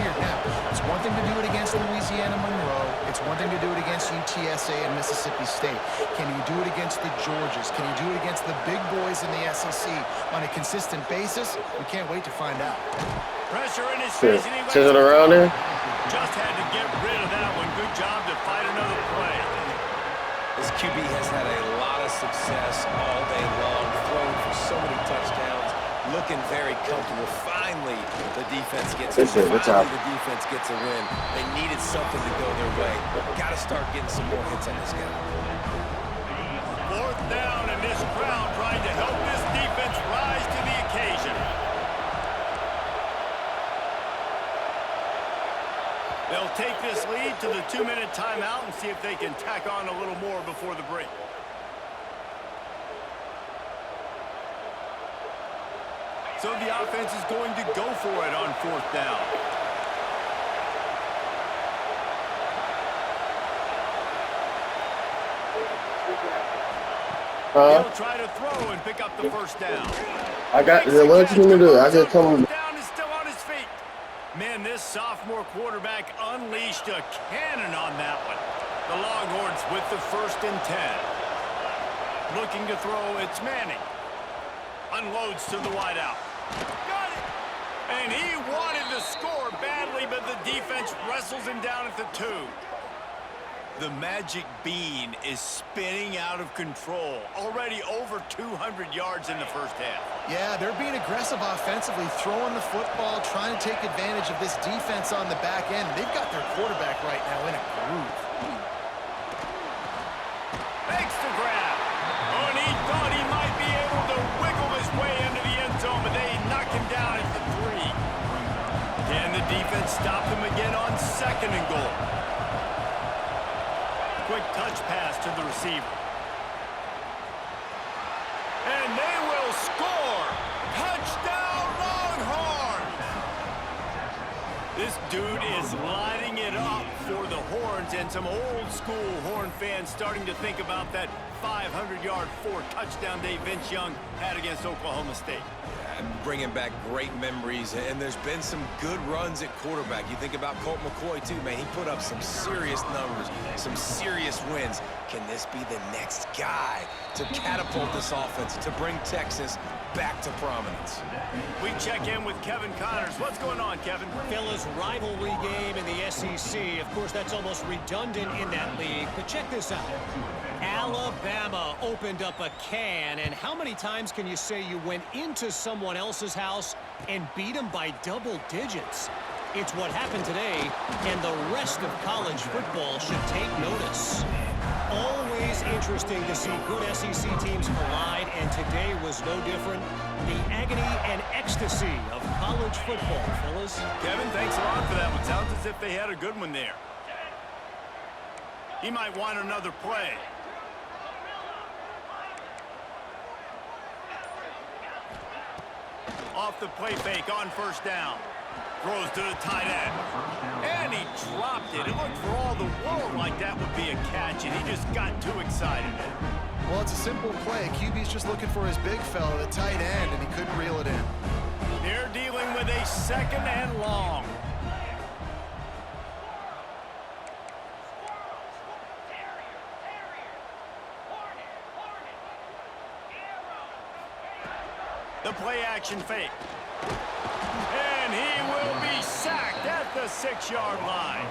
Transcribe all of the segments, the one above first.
here. Now, it's one thing to do it against Louisiana Monroe. It's one thing to do it against UTSA and Mississippi State. Can you do it against the Georgias? Can you do it against the big boys in the SEC on a consistent basis? We can't wait to find out. Pressure in his face, and he Chisel around there. just had to get rid of that one. Good job to fight another play. This QB has had a lot of success all day long, throwing for so many touchdowns, looking very comfortable. Finally, the defense gets a win. They needed something to go their way. Got to start getting some more hits on this guy. Fourth down, and this crowd trying to help this defense rise to the occasion. They'll take this lead to the 2-minute timeout and see if they can tack on a little more before the break. So the offense is going to go for it on fourth down. He'll try to throw and pick up the first down. I got what you gonna do? I just come. Down is still on his feet. Man, this sophomore quarterback unleashed a cannon on that one. The Longhorns with the 1st and 10. Looking to throw, it's Manning. Unloads to the wideout. Got it! And he wanted to score badly, but the defense wrestles him down at the 2. The magic bean is spinning out of control. Already over 200 yards in the first half. Yeah, they're being aggressive offensively, throwing the football, trying to take advantage of this defense on the back end. They've got their quarterback right now in a groove. Makes the grab. Oh, and he thought he might be able to wiggle his way into the end zone, but they knock him down at the 3. Can the defense stop him again on 2nd and goal? Quick touch pass to the receiver. And they will score! Touchdown, Longhorns! This dude is lighting it up for the Horns, and some old-school Horn fans starting to think about that 500-yard 4-touchdown day Vince Young had against Oklahoma State. Bringing back great memories, and there's been some good runs at quarterback. You think about Colt McCoy, too, man. He put up some serious numbers, some serious wins. Can this be the next guy to catapult this offense, to bring Texas back to prominence? We check in with Kevin Connors. What's going on, Kevin? Fellas, rivalry game in the SEC. Of course, that's almost redundant in that league. But check this out. Alabama opened up a can, and how many times can you say you went into someone else's house and beat them by double digits? It's what happened today, and the rest of college football should take notice. Always interesting to see good SEC teams collide, and today was no different. The agony and ecstasy of college football, fellas. Kevin, thanks a lot for that one. Sounds as if they had a good one there. He might want another play. Off the play fake on 1st down. Throws to the tight end. And he dropped it. It looked for all the world like that would be a catch, and he just got too excited. Well, it's a simple play. QB's just looking for his big fella, the tight end, and he couldn't reel it in. They're dealing with a 2nd and long. The play action fake. And he will be sacked at the 6-yard line.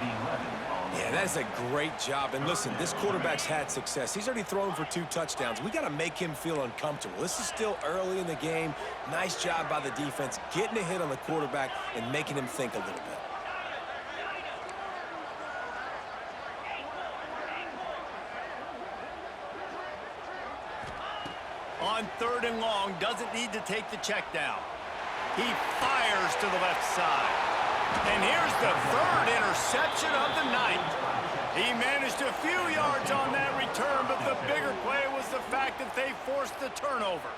Yeah, that's a great job. And listen, this quarterback's had success. He's already thrown for 2 touchdowns. We got to make him feel uncomfortable. This is still early in the game. Nice job by the defense, getting a hit on the quarterback and making him think a little bit. On 3rd and long, doesn't need to take the check down. He fires to the left side. And here's the 3rd interception of the night. He managed a few yards on that return, but the bigger play was the fact that they forced the turnover.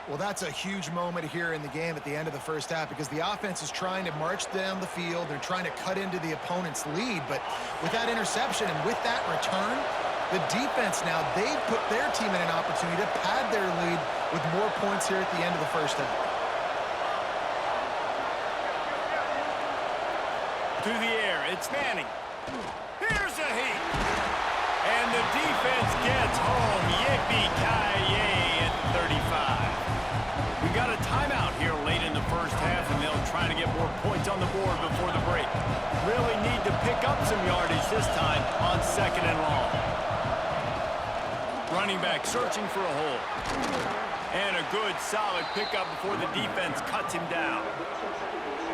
Well, that's a huge moment here in the game at the end of the first half because the offense is trying to march down the field. They're trying to cut into the opponent's lead, but with that interception and with that return, the defense now, they've put their team in an opportunity to pad their lead with more points here at the end of the first half. through the air. It's Manning. Here's a heat. And the defense gets home. Yippee-ki-yay at 35. We got a timeout here late in the first half, and they'll try to get more points on the board before the break. Really need to pick up some yardage this time on 2nd and long. Running back searching for a hole. And a good, solid pickup before the defense cuts him down.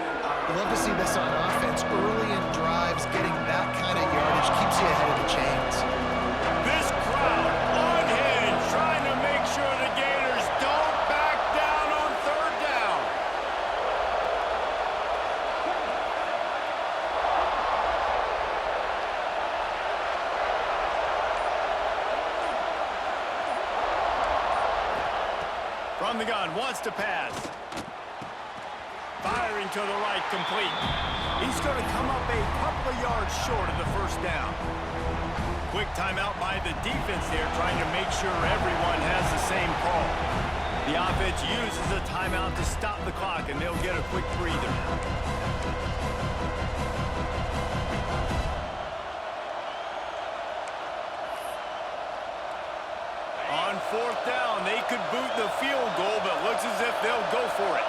I love to see this on offense. Early in drives, getting that kind of yardage keeps you ahead of the chains. This crowd unhinged, trying to make sure the Gators don't back down on 3rd down. From the gun, wants to pass. Firing to the right, complete. He's going to come up a couple of yards short of the 1st down. Quick timeout by the defense there, trying to make sure everyone has the same call. The offense uses a timeout to stop the clock, and they'll get a quick breather. On 4th down, they could boot the field goal, but looks as if they'll go for it.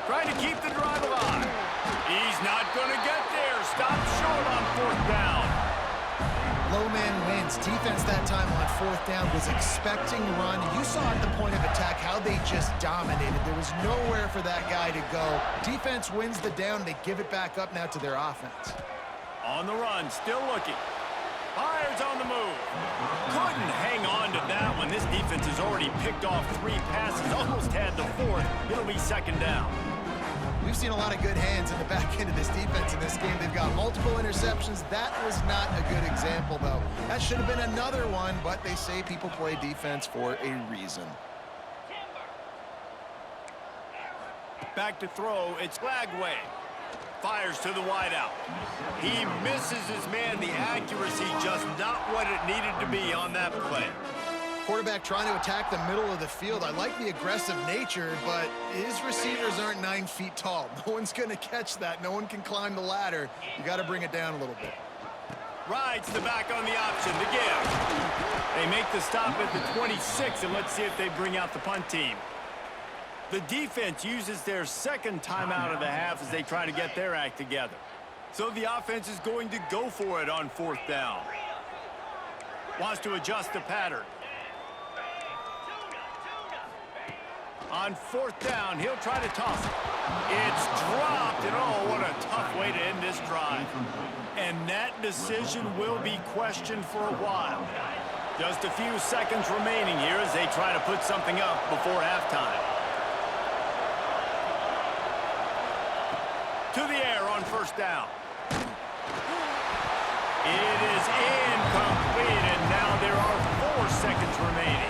Trying to keep the drive alive. He's not going to get there. Stop short on 4th down. Low man wins. Defense that time on 4th down was expecting run. You saw at the point of attack how they just dominated. There was nowhere for that guy to go. Defense wins the down. They give it back up now to their offense. On the run, still looking. Fires on the move. Couldn't hang on to that one. This defense has already picked off 3 passes. Almost had the 4th. It'll be 2nd down. We've seen a lot of good hands in the back end of this defense in this game. They've got multiple interceptions. That was not a good example, though. That should have been another one, but they say people play defense for a reason. Back to throw. It's Flagway. Fires to the wideout. He misses his man. The accuracy just not what it needed to be on that play. Quarterback trying to attack the middle of the field. I like the aggressive nature, but his receivers aren't 9 feet tall. No one's going to catch that. No one can climb the ladder. You got to bring it down a little bit. Rides the back on the option. The give. They make the stop at the 26, and let's see if they bring out the punt team. The defense uses their 2nd timeout of the half as they try to get their act together. So the offense is going to go for it on 4th down. Wants to adjust the pattern. On 4th down, he'll try to toss it. It's dropped, and oh, what a tough way to end this drive. And that decision will be questioned for a while. Just a few seconds remaining here as they try to put something up before halftime. To the air on 1st down. It is incomplete, and now there are 4 seconds remaining.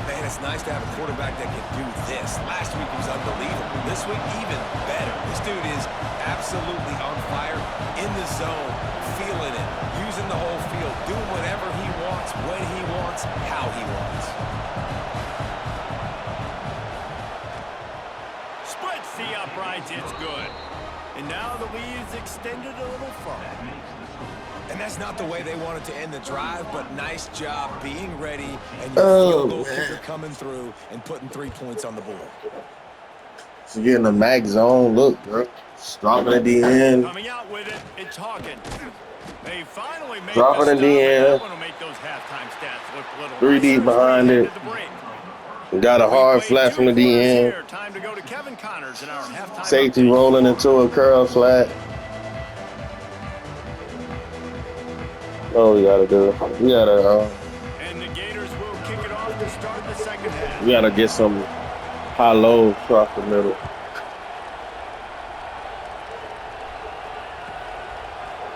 Man, it's nice to have a quarterback that can do this. Last week he was unbelievable. This week, even better. This dude is absolutely on fire, in the zone, feeling it, using the whole field, doing whatever he wants, when he wants, how he wants. Splits the uprights. It's good. And now the lead is extended a little further. And that's not the way they wanted to end the drive, but nice job being ready and your field goal kicker coming through and putting 3 points on the board. She's getting a mag zone look, bro. Dropping at the end. Coming out with it, it's Hawkins. They finally made Dropping at the end. Make those halftime stats look a little 3 deep behind it. Got a hard flat from the DN. Time to go to Kevin Connors in our halftime. Safety rolling into a curl flat. Oh, we gotta do. We gotta. And the Gators will kick it off to start the 2nd half. We gotta get some high-low across the middle.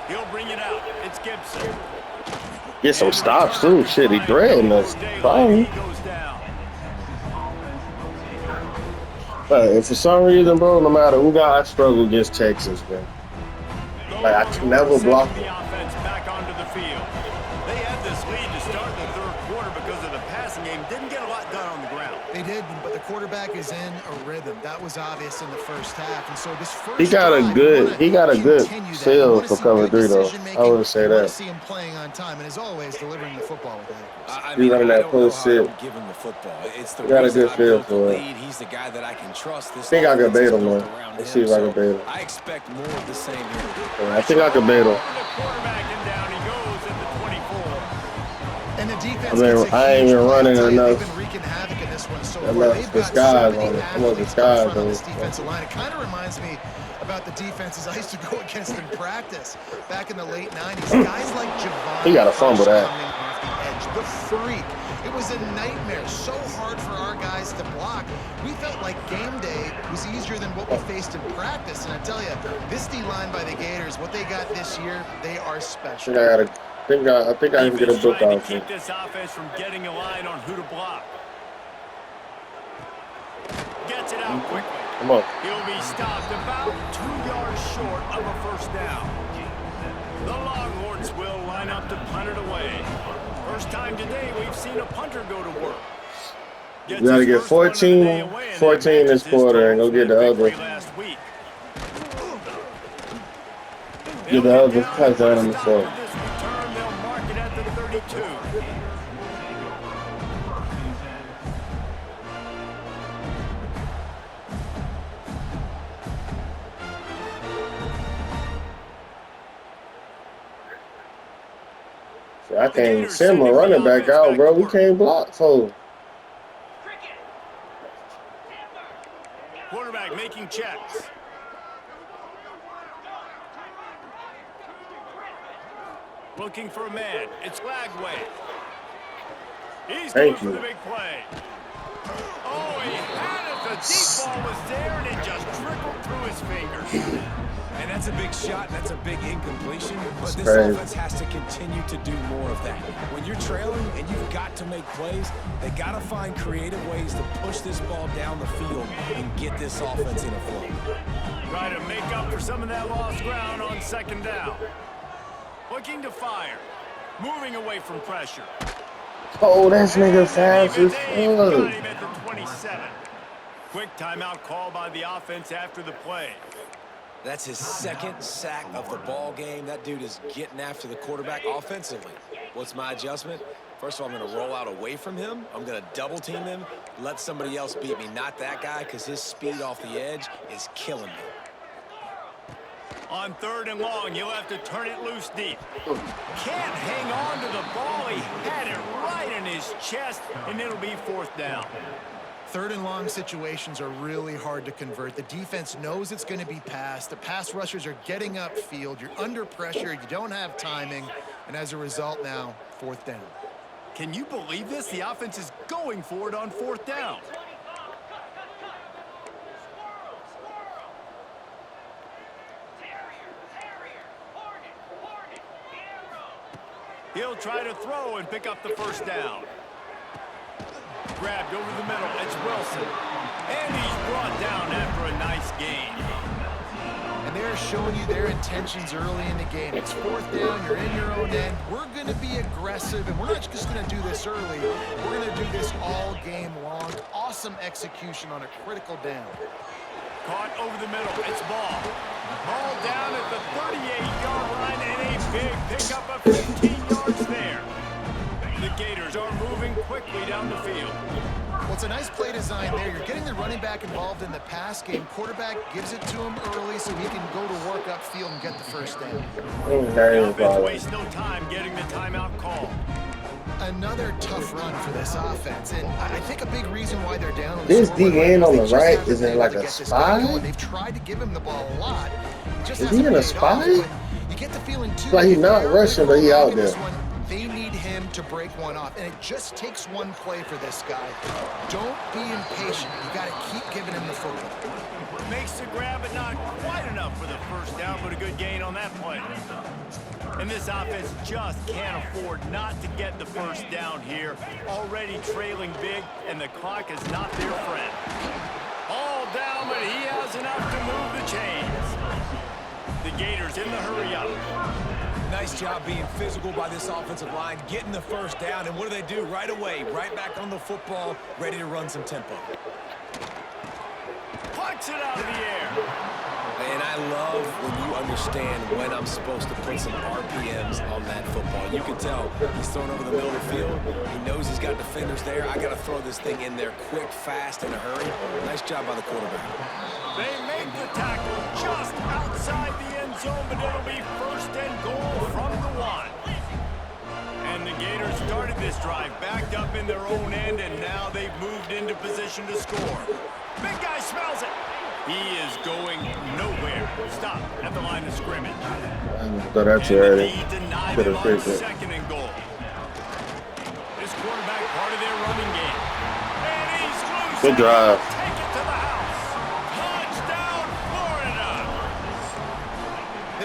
He'll bring it out. It's Gibson. Get some stops too. Shit, he dreading us. Fine. He goes down. But if for some reason, bro, no matter who got, I struggle against Texas, man. Like, I can never block The them. offense back onto the field. They had this lead to start the third quarter because of the passing game. Didn't get a lot done on the ground. They did, but the quarterback is in a rhythm. That was obvious in the first half. And so this first He got a drive, good continue that. You feel wanna for see cover good 3, though. I decision-making. would say You want to that. see him playing on time. And as always, delivering the football with accuracy. I He mean, running I that don't know post how I sit. don't give him the football. It's the He got a reason good I feel built the for it. lead. He's the guy that I can trust. This I think I could offense bait is him, built though. around Let's him, see if I so can bait him. I expect more of the same here. I think I could bait him. The quarterback and down he goes at the 24. And the defense I gets a ain't huge even play. running I'll tell you, enough. They've been wreaking havoc in this one so Enough far. They've got so disguise many on it. I'm on athletes up disguise front on on this it. defensive line. It kind of reminds me about the defenses I used to go against in practice back in the late 90s. Guys like Javon He gotta fumble Curse that. coming off the edge. The freak. It was a nightmare. So hard for our guys to block. We felt like game day was easier than what we faced in practice. And I tell you, this D-line by the Gators, what they got this year, they are special. I think I can get a Defense book trying out to here. keep this offense from getting a line on who to block. Gets it out quickly. Come on. He'll be stopped about 2 yards short of a first down. The Longhorns will line up to punt it away. First time today we've seen a punter go to work. Gets We gotta his get first one of the day 14 away, and 14 that this matches his quarter and total go get from the that other. victory last week. Get the other touchdown on the show. Stop with this return. They'll mark it at the 32. I can't send my running back out, bro. We can't block, so. Quarterback making checks. Looking for a man. It's Lagway. He's going Thank for you. the big play. Oh, he had it. The deep ball was there, and it just trickled through his fingers. And that's a big shot, and that's a big incompletion, but this crazy. offense has to continue to do more of that. When you're trailing and you've got to make plays, they got to find creative ways to push this ball down the field and get this offense in a flow. Try to make up for some of that lost ground on second down. Looking to fire. Moving away from pressure. Oh, this nigga And fast they've as got him fuck. at the 27. Quick timeout call by the offense after the play. That's his second sack of the ball game. That dude is getting after the quarterback offensively. What's my adjustment? First of all, I'm going to roll out away from him. I'm going to double team him, let somebody else beat me. Not that guy, because his speed off the edge is killing me. On third and long, you'll have to turn it loose deep. Can't hang on to the ball. He had it right in his chest, and it'll be fourth down. Third and long situations are really hard to convert. The defense knows it's going to be passed. The pass rushers are getting upfield. You're under pressure. You don't have timing. And as a result now, fourth down. Can you believe this? The offense is going for it on fourth down. He'll try to throw and pick up the first down. Grabbed over the middle. It's Wilson. And he's brought down after a nice gain. And they're showing you their intentions early in the game. It's fourth down. You're in your own end. We're going to be aggressive, and we're not just going to do this early. We're going to do this all game long. Awesome execution on a critical down. Caught over the middle. It's Ball. Ball down at the 38-yard line, and a big pickup of 15 yards there. The Gators are moving quickly down the field. Well, it's a nice play design there. You're getting the running back involved in the pass game. Quarterback gives it to him early so he can go to work upfield and get the first down. The offense wastes no time getting the timeout call. Another tough run for this offense, and I think a big reason why they're down on the This scoreboard DN on right now the is they just right, haven't is been it able like to a get this guy spy? going. They've tried to give him the ball a lot. It just Is he hasn't in a paid off, spy? but you get the feeling too. Like he's if not they're rushing, but he gonna out in this there. one, they need him to break one off, and it just takes one play for this guy. Don't be impatient. You got to keep giving him the football. Makes the grab, but not quite enough for the first down, but a good gain on that play. And this offense just can't afford not to get the first down here. Already trailing big, and the clock is not their friend. All down, but he has enough to move the chains. The Gators in the hurry up. Nice job being physical by this offensive line, getting the first down, and what do? Right away, right back on the football, ready to run some tempo. Plucks it out of the air. And I love when you understand when I'm supposed to put some RPMs on that football. You can tell he's throwing over the middle of the field. He knows he's got defenders there. I got to throw this thing in there quick, fast, in a hurry. Nice job by the quarterback. They make the tackle just outside the end zone, but it'll be first and goal from the 1. And the Gators started this drive backed up in their own end, and now they've moved into position to score. Big guy smells it. He is going nowhere. Stop at the line of scrimmage. So that's already. Could have fixed it. Second and goal. This quarterback part of their running game. And he's loose. Good drive. Take it to the house. Touchdown,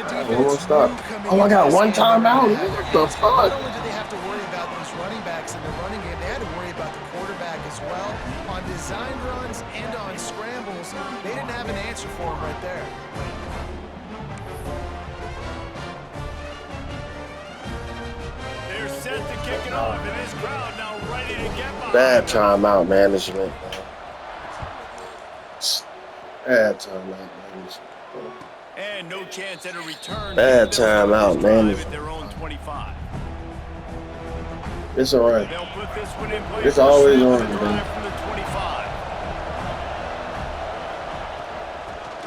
Florida. One more stop. Oh my God, one timeout. What the fuck? Not only do they have to worry about these running backs in the running game, they had to worry about the quarterback as well. On design runs and on scrambles, they didn't have an answer for him right there. They're set to kick it off, and this crowd now ready to get behind. Bad timeout management. Bad timeout management. And no chance at a return. Bad timeout, man. At their own 25. It's all right. They'll put this one in play. It's always on, From man. the 25.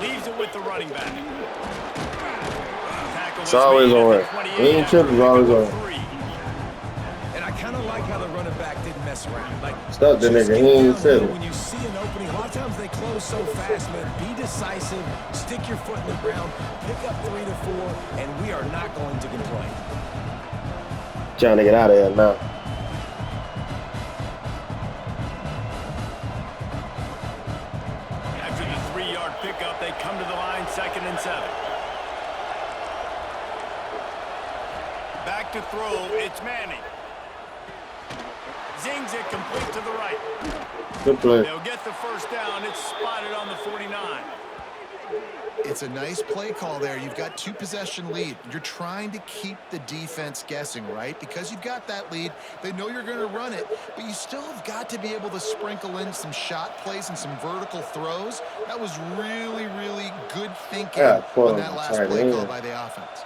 Leaves it with the running back. Tackle It's always was made on. at the 28 He ain't tripping, it's always after on. 3. And I kind of like how the running back didn't mess around. Like, Stop the just nigga, get he ain't down sitting. low when you see an opening. A lot of times they close so fast, man. Be decisive, stick your foot in the ground, pick up 3 to 4, and we are not going to complain. Trying to get out of here now. After the 3-yard pickup, they come to the line, 2nd and 7. Back to throw, it's Manning. Zings it complete to the right. Good play. They'll get the first down. It's spotted on the 49. It's a nice play call there. You've got 2-possession lead. You're trying to keep the defense guessing, right? Because you've got that lead. They know you're going to run it, but you still have got to be able to sprinkle in some shot plays and some vertical throws. That was really, really good thinking on that last play call by the offense.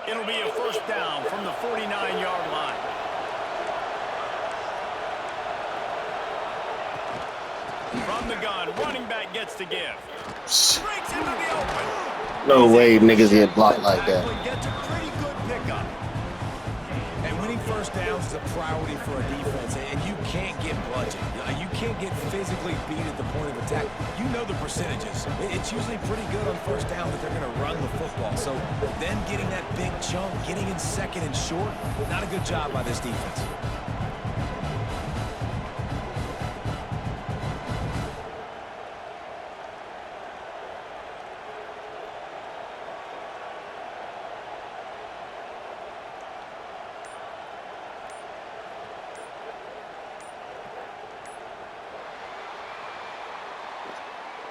It'll be a first down from the 49-yard line. From the gun, running back gets to give. Breaks into the open. No way niggas get blocked like that. Gets a pretty good pickup. And winning first downs is a priority for a defense, and you can't get bludgeoned. You can't get physically beat at the point of attack. You know the percentages. It's usually pretty good on first down that they're going to run the football. So then getting that big chunk, getting in second and short, not a good job by this defense.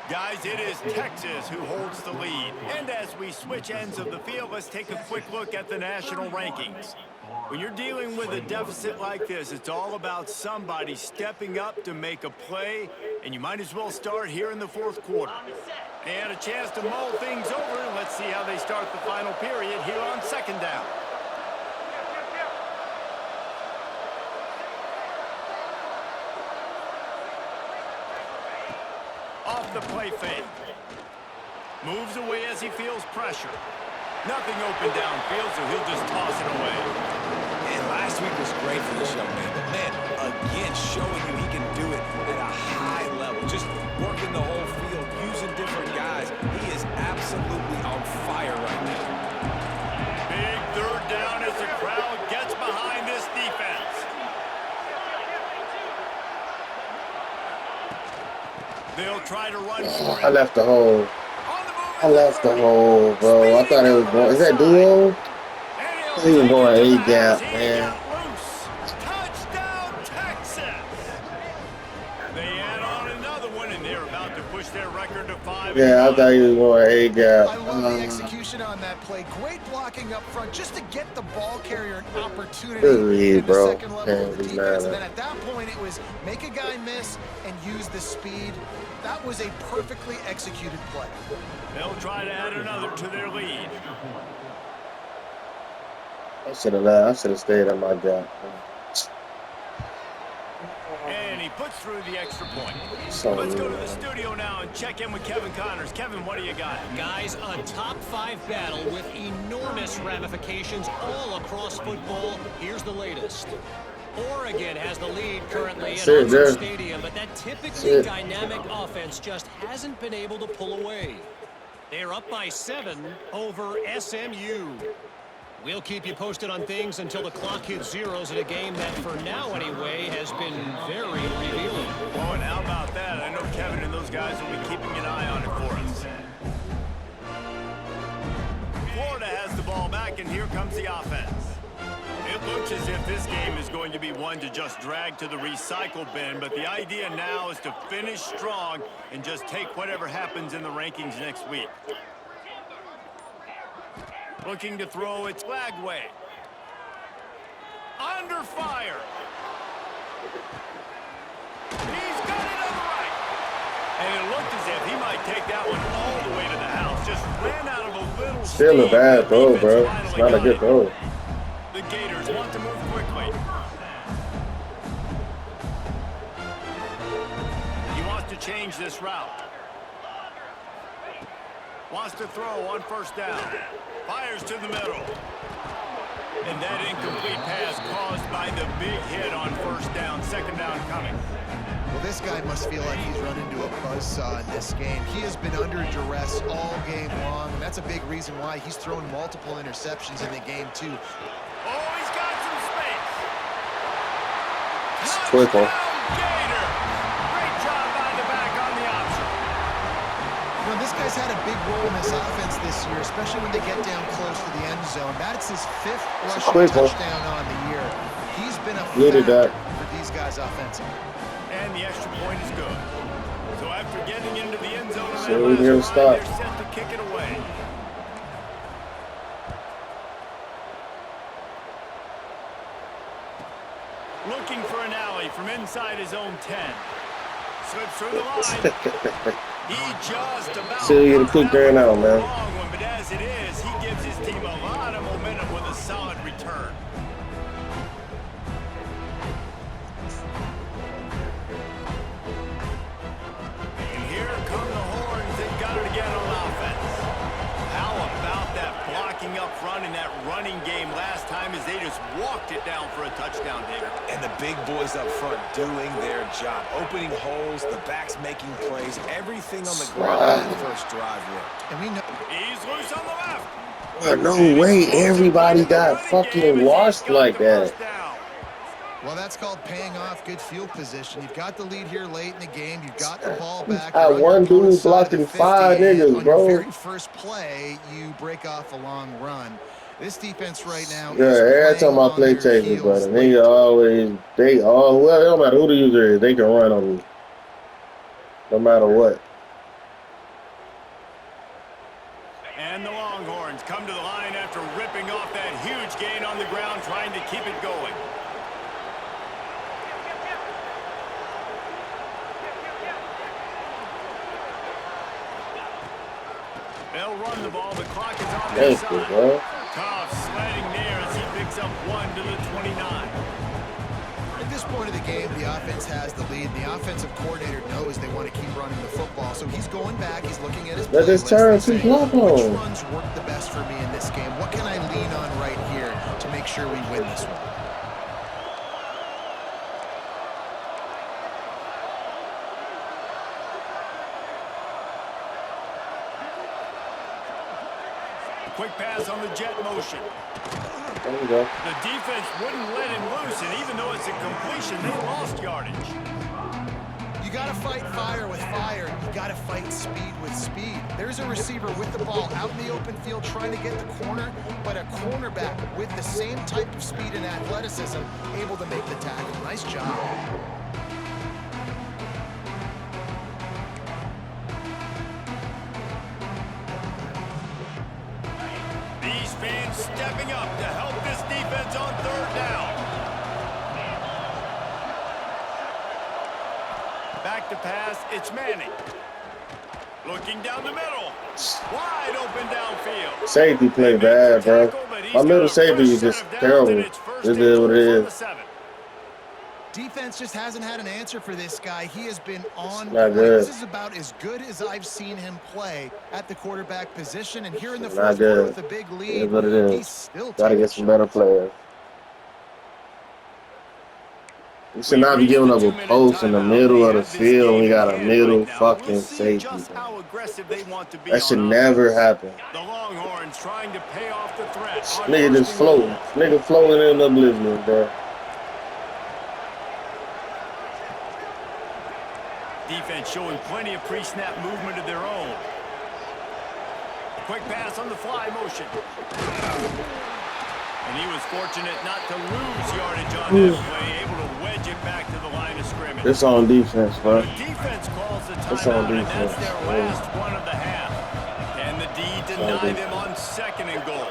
Guys, it is Texas who holds the lead. And as we switch ends of the field, let's take a quick look at the national rankings. When you're dealing with a deficit like this, it's all about somebody stepping up to make a play, and you might as well start here in the 4th quarter. And a chance to mull things over, and let's see how they start the final period here on 2nd down. Off the play fake. Moves away as he feels pressure. Nothing open downfield, so he'll just toss it away. And last week was great for this young man. But man, again, showing you he can do it at a high level. Just working the whole field, using different guys. He is absolutely on fire right now. Big 3rd down as the crowd gets behind this defense. They'll try to run for it. I left the hole. I left the hole, bro. I thought it was going. Is that duo? He was going Take it to A the gap, house. He man. got loose. Touchdown, Texas. They add on another one, and they're about to push their record to 5-1. Yeah, I thought he was going A gap. I love the execution on that play. Great blocking up front just to get the ball carrier an opportunity in the second level of the defense. And then at that point, it was make a guy miss and use the speed. That was a perfectly executed play. They'll try to add another to their lead. I should have stayed on my gap. And he puts through the extra point. So Let's go to the studio now and check in with Kevin Connors. Kevin, what do you got? Guys, a top-5 battle with enormous ramifications all across football. Here's the latest. Oregon has the lead currently at Hudson Stadium, but that typically dynamic offense just hasn't been able to pull away. They're up by 7 over SMU. We'll keep you posted on things until the clock hits zeros in a game that, for now anyway, has been very revealing. Oh, and how about that? I know Kevin and those guys will be keeping an eye on it for us. Florida has the ball back, and here comes the offense. It looks as if this game is going to be one to just drag to the recycle bin, but the idea now is to finish strong and just take whatever happens in the rankings next week. Looking to throw, it's Lagway. Under fire. He's got it on the right. And it looked as if he might take that one all the way to the house. Just ran out of a little Still a bad throw, bro. It's not a good throw. The Gators want to move quickly. He wants to change this route. Wants to throw on first down. Fires to the middle. And that incomplete pass caused by the big hit on first down. Second down coming. Well, this guy must feel like he's run into a buzzsaw in this game. He has been under duress all game long, and that's a big reason why he's thrown multiple interceptions in the game, too. Oh, he's got some space. It's quick, huh? Gator. Great job by the back on the option. You know, this guy's had a big role in this offense this year, especially when they get down close to the end zone. That's his 5th rushing touchdown on the year. He's been a factor for these guys offensively. And the extra point is good. So after getting into the end zone, they're set to kick it away. Looking for an alley from inside his own 10. Slips through the line. He just about still get a quick there now, man. But as it is, he gives his team a lot of momentum with a solid return. And here come the horns. They've got it again on offense. How about that blocking up front in that running game last time as they just walked it down for a touchdown, David? And the big boys up front doing their job. Opening holes, the backs making plays, everything on the ground in the first drive worked. And we know He's loose on the left. No way everybody got fucking washed like that. well, that's called paying off good field position. You've got the lead here late in the game. You've got the ball back. One dude blocking 5 niggas, bro. On your very first play, you break off a long run. This defense right now. Yeah, every time I play Texas, but nigga always, well, it don't matter who the user is, they can run on me. No matter what. And the Longhorns come to the line after ripping off that huge gain on the ground, trying to keep it going. They'll run the ball. The clock is on their side. Tough sledding there as he picks up 1 to the 29. At this point of the game, the offense has the lead. The offensive coordinator knows they want to keep running the football, so he's going back. He's looking at his play list and saying, which runs work the best for me in this game? What can I lean on right here to make sure we win this one? Quick pass on the jet motion. There we go. The defense wouldn't let him loose, and even though it's a completion, they lost yardage. you got to fight fire with fire. You got to fight speed with speed. There's a receiver with the ball out in the open field trying to get the corner, but a cornerback with the same type of speed and athleticism able to make the tackle. Nice job. These fans stepping up to help this defense on third down. Back to pass, it's Manning. Looking down the middle. Wide open downfield. Safety play bad, bro. My middle safety is just terrible. It is what it is. Defense just hasn't had an answer for this guy. He has been on Not point. good. This is about as good as I've seen him play at the quarterback position. And here in the Not fourth quarter good. with a big It lead, is what it is. he's still Gotta taking get some better shots. players. We should not be giving up a post in the middle of the field when we got a middle fucking safety. That should never happen. The Longhorns trying to pay off the threat. Nigga just floating. Nigga floating in oblivion, bro. Defense showing plenty of pre-snap movement of their own. Quick pass on the fly motion. And he was fortunate not to lose yardage on that play, able to wedge it back to the line of scrimmage. It's on defense, bro. The defense calls the It's on timeout, and that's defense. their last one of the half. Can the D deny them on 2nd and goal?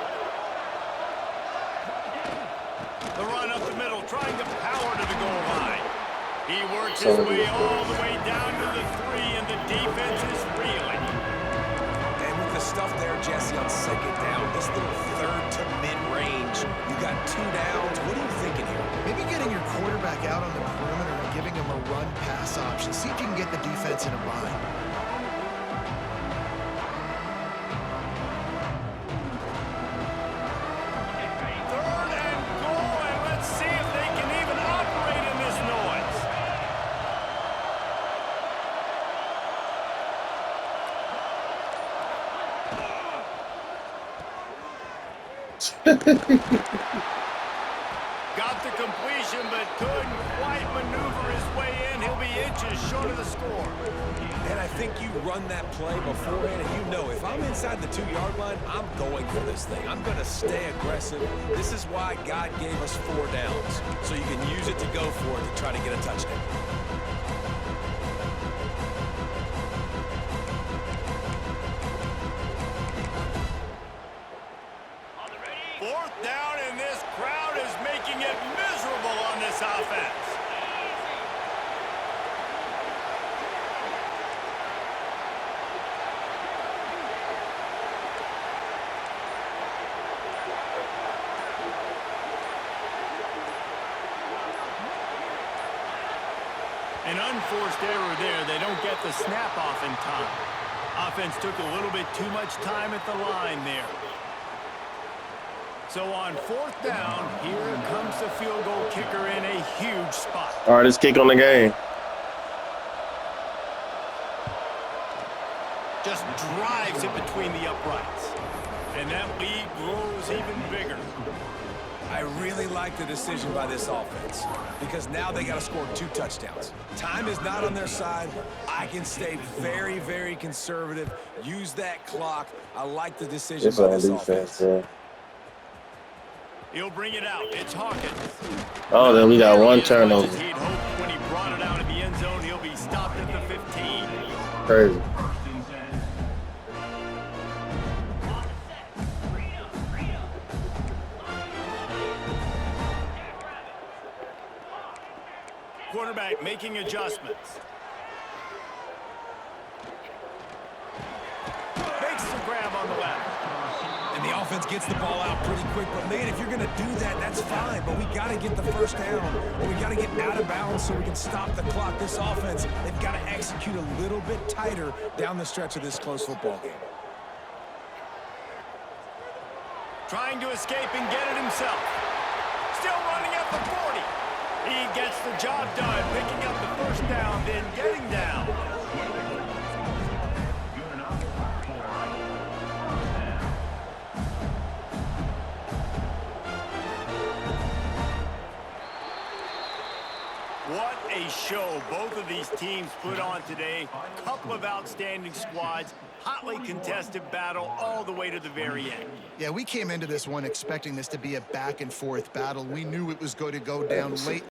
The run up the middle, trying to power to the goal line. He works his way all the way down to the 3, and the defense is reeling. And with the stuff there, Jesse, on 2nd down, this little 3rd to mid-range, you got 2 downs. What are you thinking here? Maybe getting your quarterback out on the perimeter and giving him a run-pass option. See if you can get the defense in a bind. Third and goal, and let's see if they can even operate in this noise. Got the completion, but couldn't quite maneuver his way in. He'll be inches short of the score. And I think you run that play beforehand, and you know if I'm inside the 2-yard line, I'm going for this thing. I'm going to stay aggressive. This is why God gave us 4 downs, so you can use it to go for it to try to get a touchdown. Fourth down, and this crowd is making it miserable on this offense. An unforced error there. They don't get the snap off in time. Offense took a little bit too much time at the line there. So on 4th down, here comes the field goal kicker in a huge spot. All right, let's kick on the game. Just drives it between the uprights. And that lead grows even bigger. I really like the decision by this offense because now they got to score 2 touchdowns. Time is not on their side. I can stay very, very conservative. Use that clock. I like the decision It's by on this defense, offense. bro. He'll bring it out. It's Hawkins. Oh, then we got Nearly one as much turnover. as he'd hoped when he brought it out of the end zone, he'll be stopped at the 15. Crazy. Quarterback making adjustments. Makes the grab on the left. And the offense gets the ball out pretty quick. But, man, if you're going to do that, that's fine. But we got to get the first down. And we got to get out of bounds so we can stop the clock. This offense, they've got to execute a little bit tighter down the stretch of this close football game. Trying to escape and get it himself. Still running at the 40. He gets the job done, picking up the first down, then getting down. What a show both of these teams put on today. Couple of outstanding squads, hotly contested battle all the way to the very end. Yeah, we came into this one expecting this to be a back-and-forth battle. We knew it was going to go down late